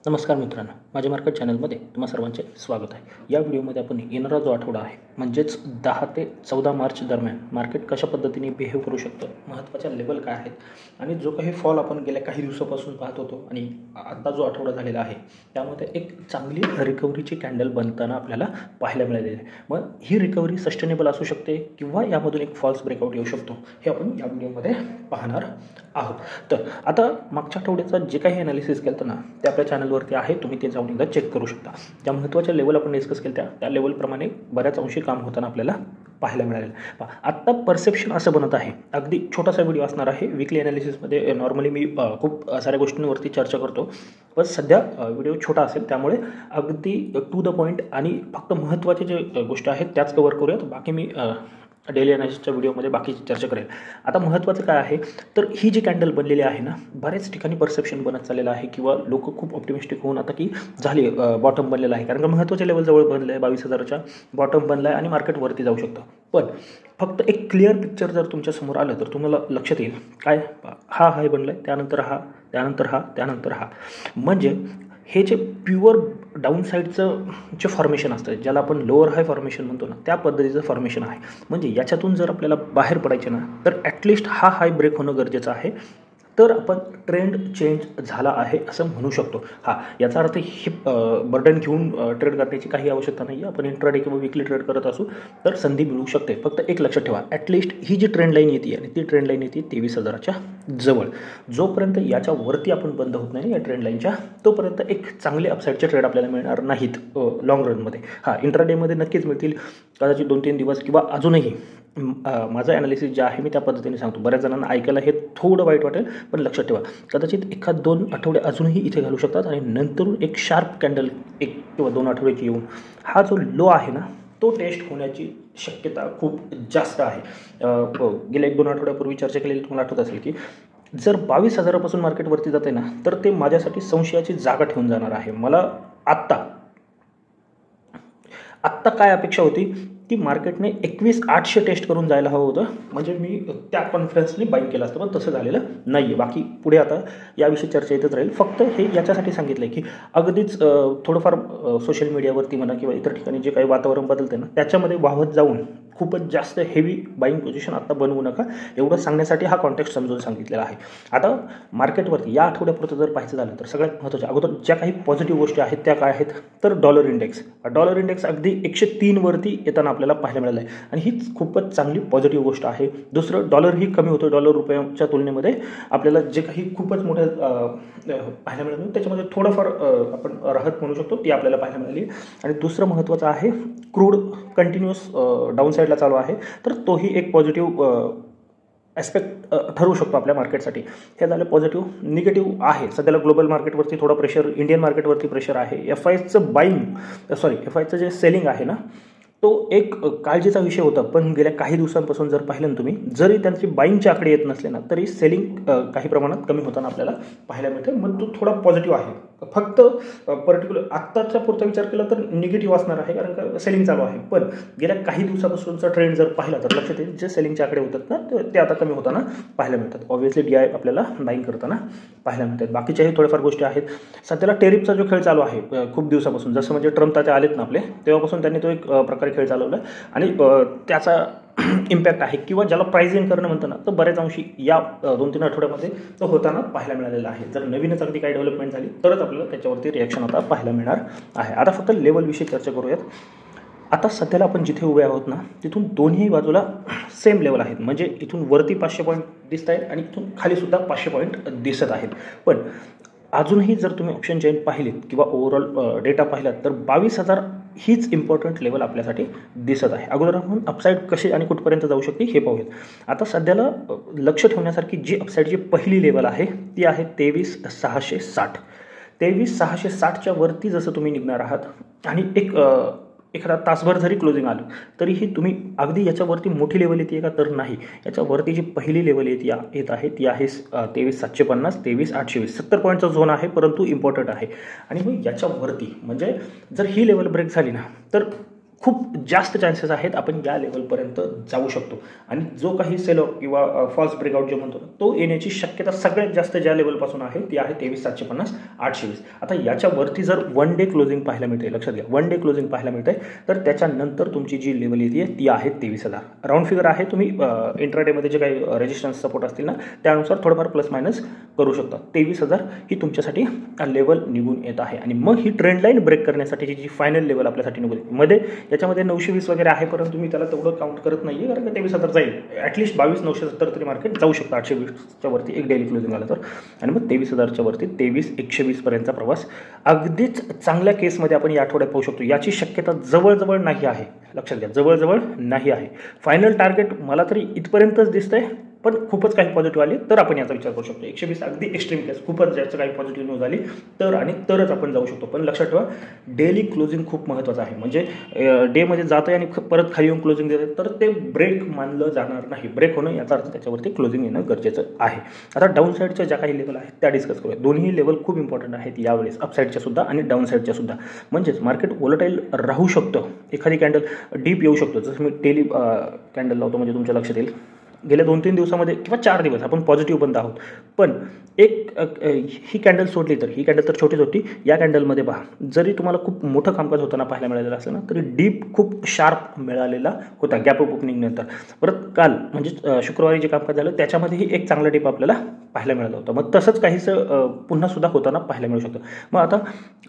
नमस्कार मित्रांनो, माझ्या मार्केट चॅनलमध्ये तुम्हा सर्वांचे स्वागत आहे। या व्हिडिओमध्ये आपण येणारा जो आठवडा आहे म्हणजेच 10 ते 14 मार्च दरम्यान मार्केट कशा पद्धतीने बिहेव करू शकतं, महत्त्वाच्या लेवल काय आहेत आणि जो काही फॉल आपण गेल्या काही दिवसापासून पाहत होतो आणि आता जो आठवडा झालेला आहे त्यामध्ये एक चांगली रिकव्हरीची कॅन्डल बनताना आपल्याला पाहायला मिळालेली आहे। मग ही रिकव्हरी सस्टेनेबल असू शकते किंवा यामधून एक फॉल्स ब्रेकआउट येऊ शकतो, हे आपण या व्हिडिओमध्ये पाहणार आहोत। तर आता मागच्या आठवड्याचा जे काही ॲनालिसिस केलं ना ते आपल्या चॅनलवरती आहे, तुम्ही ते जाऊन एकदा चेक करू शकता। त्या महत्त्वाच्या लेवल आपण डिस्कस केल्या त्या लेवलप्रमाणे बऱ्याच अंशी काम होताना आपल्याला पाहायला मिळालेलं। आत्ता परसेप्शन असं बनत आहे, अगदी छोटासा व्हिडिओ असणार आहे। वीकली ॲनालिसिसमध्ये नॉर्मली मी खूप साऱ्या गोष्टींवरती चर्चा करतो, पण सध्या व्हिडिओ छोटा असेल त्यामुळे अगदी टू द पॉईंट आणि फक्त महत्त्वाचे जे गोष्टी आहेत त्याच कव्हर करूयात। बाकी मी डेली ॲनालिसिसच्या व्हिडिओमध्ये बाकीची चर्चा करेल। आता महत्त्वाचं काय आहे तर ही जी कॅन्डल बनलेली आहे ना, बऱ्याच ठिकाणी परसेप्शन बनत चाललेलं आहे किंवा लोक खूप ऑप्टिमिस्टिक होऊन आता की झाली बॉटम बनलेला आहे, कारण का महत्त्वाच्या लेवल जवळ बनलं आहे, 22,000च्या बॉटम बनला आहे आणि मार्केट वरती जाऊ शकतं। पण फक्त एक क्लिअर पिक्चर जर तुमच्यासमोर आलं तर तुम्हाला लक्षात येईल काय, हा हाय बनला आहे, त्यानंतर हा, त्यानंतर हा, त्यानंतर हा, म्हणजे हे जे प्युअर डाऊन साईडचं जे फॉर्मेशन असतं ज्याला आपण लोअर हाय फॉर्मेशन म्हणतो ना, त्या पद्धतीचं फॉर्मेशन आहे। म्हणजे याच्यातून जर आपल्याला बाहेर पडायचे ना तर ॲटलिस्ट हा हाय ब्रेक होणं गरजेचं आहे, तर आपण ट्रेंड चेंज झाला आहे असं म्हणू शकतो। याचा अर्थ ही बर्डन घेऊन ट्रेड करण्याची काही आवश्यकता नाही आहे। आपण इंट्राडे किंवा वीकली ट्रेड करत असू तर संधी मिळू शकते। फक्त एक लक्षात ठेवा, ॲटलिस्ट ही जी ट्रेंड लाईन येते आणि ती ट्रेंड लाईन येते 23,000च्या जवळ, जोपर्यंत याच्यावरती आपण बंद होत नाही या ट्रेंड लाईनच्या, तोपर्यंत एक चांगले अपसाईडचे ट्रेड आपल्याला मिळणार नाहीत लाँग रनमध्ये। इंट्राडेमध्ये नक्कीच मिळतील, कदाचित 2-3 दिवस किंवा अजूनही। माझं ॲनालिसिस जे आहे मी त्या पद्धतीने सांगतो। बऱ्याच जणांना ऐकायला हे थोडं वाईट वाटेल, पण लक्षात ठेवा कदाचित 1-2 आठवडे अजूनही इथे घालू शकतात आणि नंतरून एक शार्प कॅन्डल 1 किंवा 2 आठवड्याची येऊन हा जो लो आहे ना तो टेस्ट होण्याची शक्यता खूप जास्त आहे। गेल्या 1-2 आठवड्यापूर्वी चर्चा केलेली तुम्हाला आठवत असेल की जर 22,000पासून मार्केटवरती जाते ना तर ते माझ्यासाठी संशयाची जागा ठेवून जाणार आहे। मला आत्ता काय अपेक्षा होती की मार्केटने 21,800 टेस्ट करून जायला हवं होतं, म्हणजे मी त्या कॉन्फिडन्सने बाईंग केलं असतं, पण तसं झालेलं नाही आहे। बाकी पुढे आता याविषयी चर्चा येतच राहील। फक्त हे याच्यासाठी सांगितलं आहे की अगदीच थोडंफार सोशल मीडियावरती म्हणा किंवा इतर ठिकाणी जे काही वातावरण बदलते ना त्याच्यामध्ये वाहत जाऊन खूपच जास्त हेवी बाईंग पोझिशन आता बनवू नका, एवढं सांगण्यासाठी हा कॉन्टेक्स्ट समजून सांगितलेला आहे। आता मार्केटवरती या आठवड्यापुरतं जर पाहायचं झालं तर सगळ्यात महत्त्वाच्या अगोदर ज्या काही पॉझिटिव्ह गोष्टी आहेत त्या काय आहेत तर डॉलर इंडेक्स अगदी 103 वरती येताना आपल्याला पाहायला मिळालं आहे आणि हीच खूपच चांगली पॉझिटिव्ह गोष्ट आहे। दुसरं, डॉलरही कमी होतं, डॉलर रुपयाच्या तुलनेमध्ये आपल्याला जे काही खूपच मोठं पाहायला मिळालं त्याच्यामध्ये थोडंफार आपण राहत म्हणू शकतो, ती आपल्याला पाहायला मिळाली। आणि दुसरं महत्त्वाचं आहे, क्रूड कंटिन्युअस डाऊन साईडला चालू आहे, तर तोही एक पॉझिटिव्ह ॲस्पेक्ट ठरू शकतो आपल्या मार्केटसाठी। हे झालं पॉझिटिव्ह। निगेटिव्ह आहे सध्याला ग्लोबल मार्केटवरती थोडा प्रेशर, इंडियन मार्केटवरती प्रेशर आहे। एफआयचं जे सेलिंग आहे ना तो एक काळजीचा विषय होता, पण गेल्या काही दिवसांपासून जर पाहिलं ना तुम्ही, जरी त्यांची बाईंगचे आकडे येत नसले ना तरी सेलिंग काही प्रमाणात कमी होताना आपल्याला पाहायला मिळते, मग तो थोडा पॉझिटिव्ह आहे। फक्त पर्टिक्युलर आत्ताचा पुरता विचार केला तर निगेटिव्ह असणार आहे, कारण का सेलिंग चालू आहे। पण गेल्या काही दिवसापासूनचा ट्रेंड जर पाहिला तर लक्षात येईल जे सेलिंगचे आकडे होतात ना ते आता कमी होताना पाहायला मिळतात। ऑब्व्हियसली DI आपल्याला बाईंग करताना पाहायला मिळतात। बाकीच्याही थोड्याफार गोष्टी आहेत। सध्याला टेरिफचा जो खेळ चालू आहे खूप दिवसापासून, जसं म्हणजे ट्रम्प तात्या आलेत ना आपले, तेव्हापासून त्यांनी तो एक प्रकारे खेळ चालवला आणि त्याचा इम्पॅक्ट आहे किंवा ज्याला प्राइसिंग करणं म्हणतं ना, तर बऱ्याच अंशी या 2-3 आठवड्यामध्ये तो होताना पाहायला मिळालेला आहे। जर नवीनच अगदी काही डेव्हलपमेंट झाली तरच आपल्याला त्याच्यावरती रिॲक्शन आता पाहायला मिळणार आहे। आता फक्त लेवलविषयी चर्चा करूयात। आता सध्याला आपण जिथे उभे आहोत ना तिथून दोन्ही बाजूला सेम लेवल आहेत, म्हणजे इथून वरती 500 पॉईंट दिसत आहेत आणि इथून खालीसुद्धा 500 पॉईंट दिसत आहेत। पण अजूनही जर तुम्ही ऑप्शन चेन पाहिलेत किंवा ओव्हरऑल डेटा पाहिलात तर 22,000 हीच इम्पॉर्टंट लेवल आपल्यासाठी दिसत आहे। अगोदर आपण अपसाईड कशी आणि कुठपर्यंत जाऊ शकते हे पाहूयात। आता सध्याला लक्ष ठेवण्यासारखी जी अपसाईडची पहिली लेवल आहे ती आहे 23,660। 23,660च्या वरती जसं तुम्ही निघणार आहात आणि एखादा तासभर जरी क्लोजिंग आलं तरीही तुम्ही अगदी याच्यावरती मोठी लेवल येते का तर नाही, याच्यावरती जी पहिली लेवल येत आहे ती आहे 23,750, 23,820, 70 पॉईंटचा झोन आहे, परंतु इम्पॉर्टंट आहे। आणि मग याच्यावरती म्हणजे जर ही लेवल ब्रेक झाली ना तर खूप जास्त चान्सेस आहेत आपण या लेवलपर्यंत जाऊ शकतो. आणि जो काही सेल ऑफ किंवा फॉल्स ब्रेकआउट जे म्हणतो तो येण्याची शक्यता सगळ्यात जास्त ज्या लेवलपासून आहे ती आहे 23,750 820. आता याच्यावरती जर वन डे क्लोजिंग पाहायला मिळते, लक्षात घ्या वन डे क्लोजिंग पाहायला मिळते, तर त्याच्यानंतर तुमची जी लेवल येते ती आहे 23,000. राऊंड फिगर आहे, तुम्ही इंट्राडेमध्ये जे काही रेजिस्टन्स सपोर्ट असतील ना त्यानुसार थोडंफार प्लस मायनस करू शकता. 23,000 ही तुमच्यासाठी लेवल निघून येत आहे. आणि मग ही ट्रेंड लाईन ब्रेक करण्यासाठीची जी फायनल लेवल आपल्यासाठी निघून येते, मध्ये याच्यामध्ये 920 वगैरे आहे, परंतु मी त्याला तेवढं काउंट करत नाही आहे, कारण का 23,000 जाईल. ॲटलिस्ट 22,970 तरी मार्केट जाऊ शकतं 820च्या वरती एक डेली क्लोजिंग आलं तर. आणि मग 23,000च्या वरती 23,120 पर्यंतचा प्रवास अगदीच चांगल्या केसमध्ये आपण या आठवड्यात पाहू शकतो. याची शक्यता जवळजवळ नाही आहे, लक्षात घ्या जवळजवळ नाही आहे. फायनल टार्गेट मला तरी इथपर्यंतच दिसतंय, पण खूपच काही पॉझिटिव्ह आली तर आपण याचा विचार करू शकतो. 120 अगदी एक्स्ट्रीम केस, खूपच जास्त काही पॉझिटिव्ह न्यूज आली तरच आपण जाऊ शकतो. पण लक्षात ठेवा डेली क्लोजिंग खूप महत्त्वाचं आहे. म्हणजे डेमध्ये जातं आणि परत खाली येऊन क्लोजिंग देतं तर ते ब्रेक मानलं जाणार नाही. ब्रेक होणं याचा अर्थ त्याच्यावरती क्लोजिंग येणं गरजेचं आहे. आता डाऊन साईडच्या ज्या काही लेवल आहेत त्या डिस्कस करूया. दोन्ही लेवल खूप इम्पॉर्टंट आहेत यावेळेस, अपसाईडच्या सुद्धा आणि डाऊन साईडच्या सुद्धा. म्हणजेच मार्केट वोलटाईल राहू शकतं, एखादी कॅन्डल डीप येऊ शकतो. जसं मी डेली कॅन्डल लावतो म्हणजे तुमच्या लक्षात येईल गेल्या 2-3 दिवसामध्ये किंवा 4 दिवस आपण पॉझिटिव्ह बंद आहोत. पण एक ही कॅन्डल सोडली तर ही कॅन्डल तर छोटीच होती. या कॅन्डलमध्ये पहा, जरी तुम्हाला खूप मोठं कामकाज होताना पाहायला मिळालेलं असलं ना तरी डीप खूप शार्प मिळालेला होता गॅप अप ओपनिंग नंतर. परत काल म्हणजे शुक्रवारी जे कामकाज झालं त्याच्यामध्येही एक चांगला डीप आपल्याला पाहायला मिळालं होतं. मग तसंच काहीसं पुन्हा सुद्धा होताना पाहायला मिळू शकतं. मग आता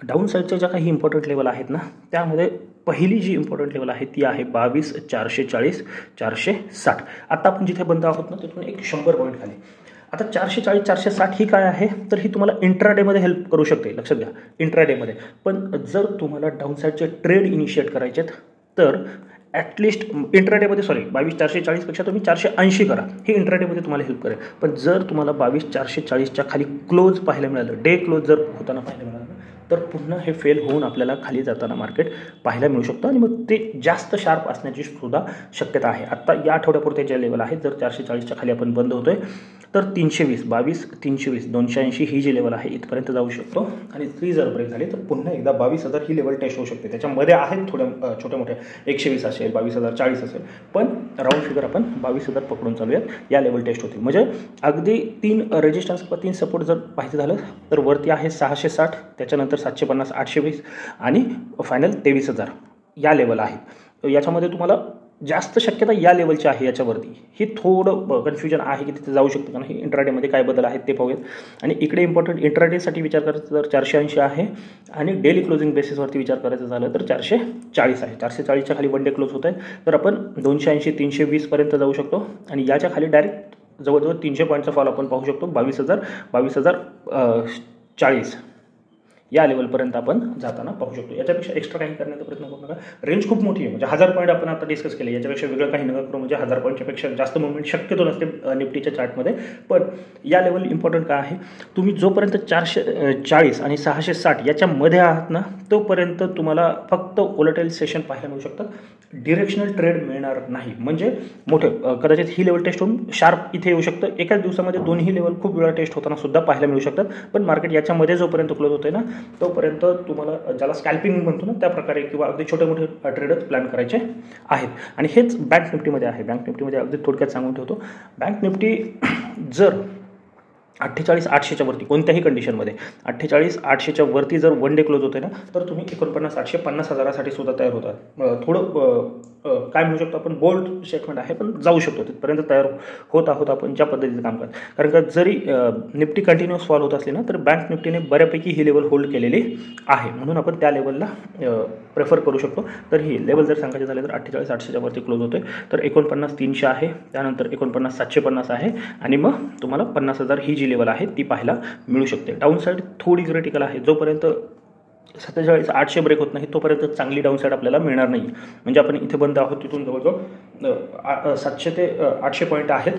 डाऊन साईडच्या ज्या काही इम्पॉर्टंट लेवल आहेत ना त्यामध्ये पहिली जी इम्पॉर्टंट लेवल आहे ती आहे 22,440 460. आता आपण जिथे बंद आहोत ना तिथून एक 100 पॉईंट खाली. आता 440 460 ही काय आहे तर ही तुम्हाला इंट्राडेमध्ये हेल्प करू शकते, लक्षात घ्या इंट्राडेमध्ये. पण जर तुम्हाला डाऊन साईडचे ट्रेड इनिशिएट करायचे आहेत तर ॲटलिस्ट इंट्राडेमध्ये 22,440पेक्षा तुम्ही 480 करा, ही इंट्राडेमध्ये तुम्हाला हेल्प करेल. पण जर तुम्हाला 22,440च्या खाली क्लोज पाहायला मिळालं, डे क्लोज जर होताना पाहायला मिळालं तर पुन्हा हे फेल होऊन आपल्याला खाली जाताना मार्केट पाहायला मिळू शकतं आणि मग ते जास्त शार्प असण्याची सुद्धा शक्यता आहे. आत्ता या आठवड्यापुरते जे लेवल आहेत जर 440च्या खाली आपण बंद होतोय तर 320 22,320 280 ही जी लेवल आहे इथपर्यंत जाऊ शकतो. आणि ती जर ब्रेक झाली तर पुन्हा एकदा 22,000 ही लेवल टेस्ट होऊ शकते. त्याच्यामध्ये आहेत थोड्या छोट्या मोठ्या 120 असेल 22,040 असेल, पण राऊंड फिगर आपण 22,000 पकडून चालूयात या लेवल टेस्ट होतील. म्हणजे अगदी 3 रेजिस्टन्स किंवा 3 सपोर्ट जर पाहिजे झालं तर वरती आहे 660, त्याच्यानंतर 750 820 आणि फायनल 23,000 या लेवल आहेत. याच्यामध्ये तुम्हाला जास्त शक्यता या लेवलची आहे. याच्यावरती ही थोडं कन्फ्युजन आहे की तिथे जाऊ शकतं का नाही. इंट्राडेमध्ये काय बदल आहेत ते पाहूयात. आणि इकडे इम्पॉर्टंट इंट्राडेसाठी विचार करायचा तर 480 आहे आणि डेली क्लोजिंग बेसिसवरती विचार करायचं झालं तर 440 आहे. 440च्या खाली वन डे क्लोज होत आहे तर आपण 280 320 पर्यंत जाऊ शकतो. आणि याच्या खाली डायरेक्ट जवळजवळ 300 पॉईंटचा फॉल आपण पाहू शकतो. 22,040 या लेवलपर्यंत आपण जाताना पाहू शकतो. याच्यापेक्षा एक्स्ट्रा काही करण्याचा प्रयत्न करू नका. रेंज खूप मोठी आहे, म्हणजे 1000 पॉईंट आपण आता डिस्कस केले. याच्यापेक्षा वेगळं काही नका करू, म्हणजे 1000 पॉईंटच्या पेक्षा जास्त मुवमेंट शक्यतो नसते निफ्टीच्या चार्टमध्ये. पण या लेवल इम्पॉर्टंट काय आहे, तुम्ही जोपर्यंत 440 आणि 660 याच्यामध्ये आहात ना तोपर्यंत तुम्हाला फक्त वोलेटाईल सेशन पाहायला मिळू शकतात, डिरेक्शनल ट्रेड मिळणार नाही. म्हणजे मोठे कदाचित ही लेवल टेस्ट होऊन शार्प इथे येऊ शकतं. एकाच दिवसामध्ये दोन्ही लेवल खूप वेळा टेस्ट होताना सुद्धा पाहायला मिळू शकतात. पण मार्केट याच्यामध्ये जोपर्यंत क्लोज होते ना तोपर्यंत तुम्हाला ज्याला स्कॅल्पिंग म्हणतो ना त्या प्रकारे किंवा अगदी छोटे मोठे ट्रेडच प्लॅन करायचे आहेत. आणि हेच बँक निफ्टीमध्ये आहे. बँक निफ्टीमध्ये अगदी थोडक्यात सांगून ठेवतो. बँक निफ्टी जर 48,800च्या वरती कोणत्याही कंडिशनमध्ये 48,800च्या वरती जर वन डे क्लोज होते ना तर तुम्ही 49,800 50,000साठी सुद्धा तयार होतात. थोडं काय म्हणू शकतो आपण बोल्ड स्टेटमेंट आहे, पण जाऊ शकतो तिथपर्यंत तयार होत आहोत आपण ज्या पद्धतीचं काम करत. कारण का जरी निफ्टी कंटिन्युअस फॉल होत असली ना तर बँक निफ्टीने बऱ्यापैकी ही लेवल होल्ड केलेली आहे, म्हणून आपण त्या लेवलला प्रेफर करू शकतो. तर ही लेवल जर सांगायचे झाले तर 48,800च्या वरती क्लोज होतोय तर 49,300 आहे, त्यानंतर 49,750 आहे आणि मग तुम्हाला 50,000 ही जी लेवल आहे ती पाहायला मिळू शकते. डाऊन साईड थोडी क्रिटिकल आहे. जोपर्यंत 47,800 ब्रेक होत नाही तोपर्यंत चांगली डाऊन साईड आपल्याला मिळणार नाही. म्हणजे आपण इथे बंद आहोत तिथून जवळजवळ 700 ते 800 पॉईंट आहेत,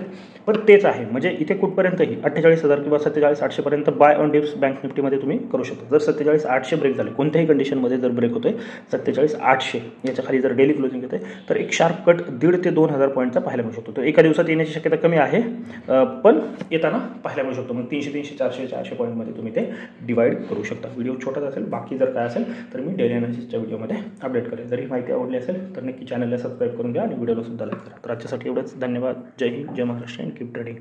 पण तेच आहे. म्हणजे इथे कुठपर्यंतही 48,000 किंवा 47,800पर्यंत बाय ऑन डिप्स बँक निफ्टीमध्ये तुम्ही करू शकता. जर 47,800 ब्रेक झाले, कोणत्याही कंडिशनमध्ये जर ब्रेक होतोय 47,800 याच्या खाली जर डेली क्लोजिंग येते, तर एक शार्प कट 1,500 ते 2,000 पॉईंटचा पाहायला मिळू शकतो. तो एका दिवसात येण्याची शक्यता कमी आहे, पण येताना पाहायला मिळू शकतो. मग 300, 400 पॉईंटमध्ये तुम्ही ते डिवाईड करू शकता. व्हिडिओ छोटाच असेल, बाकी जर काय असेल तर मी डेली अनालिसिसच्या व्हिडिओमध्ये अपडेट करेन. जर ही माहिती आवडली असेल तर नक्की चॅनलला सबस्क्राईब करून घ्या आणि व्हिडिओला सुद्धा लाईक करा. तर आजच्यासाठी एवढंच. धन्यवाद. जय हिंद, जय महाराष्ट्र अँड कीप ट्रेडिंग.